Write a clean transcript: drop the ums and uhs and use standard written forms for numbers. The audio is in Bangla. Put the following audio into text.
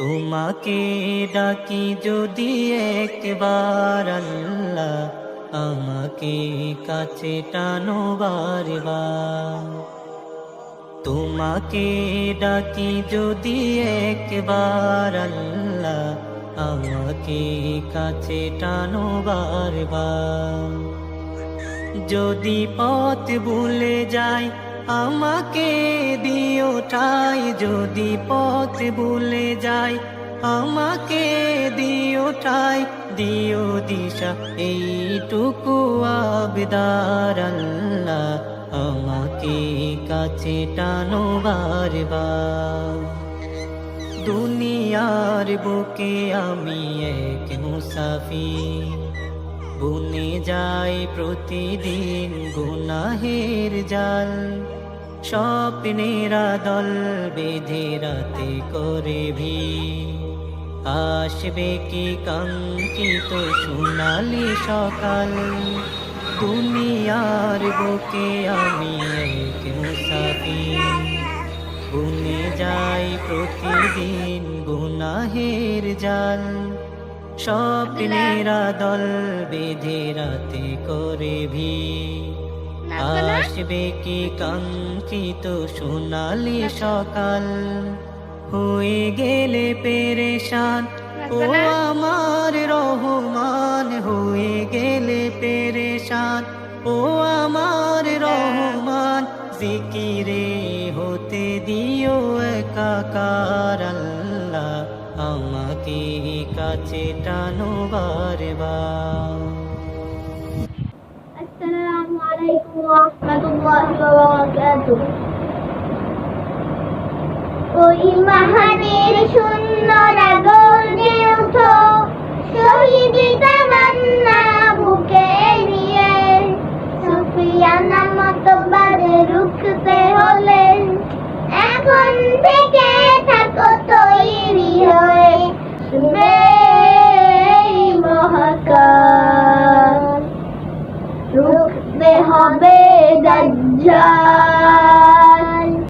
তোমাকে ডাকি যদি একবার আল্লাহ, আমাকে কাছে টানো বারবার। তোমাকে ডাকি যদি একবার আল্লাহ, আমাকে কাছে টানো বারবার। যদি পথ ভুলে যাই আমাকে দিও ঠাই, যদি পথ ভুলে যাই আমাকে দিও ঠাই, দিও দিশা এইটুকু আবদার আল্লাহ, আমাকে কাছে টানো বারবার। দুনিয়ার বুকে আমি এক মুসাফির, বুনে যাই প্রতিদিন গুনাহের জাল। স্বপ্নেরা দল বেঁধে রাতে করে ভিড়, আসবে কি কাঙ্ক্ষিত সোনালি সকাল। দুনিয়ার বুকে আমি এক মুসাফির, বুনে যাই প্রতিদিন গুনাহের জাল। স্বপ্নেরা দল বেঁধে রাতে করে ভিড়, আসবে কি কাঙ্ক্ষিত সোনালি সকাল। হয়ে গেলে পেরেশান ও আমার রহমান, হয়ে গেলে পেরেশান ও আমার রহমান। জিকিরে হতে দিও একাকার আল্লাহ, আমাকে কাছে টানো বারবার। আসসালামু আলাইকুম ওয়া রাহমাতুল্লাহি ওয়া বারাকাতুহু। ওই মাহানের শূন্য গর্জে ওঠো, শহীদি তামান্না বুকে নিয়ে। সুফিয়ানা মতবাদে রুখতে হলে এখন থেকে থাকো তৈরি হয়ে। মহাকাল রুখতে হবে দাজ্জাল।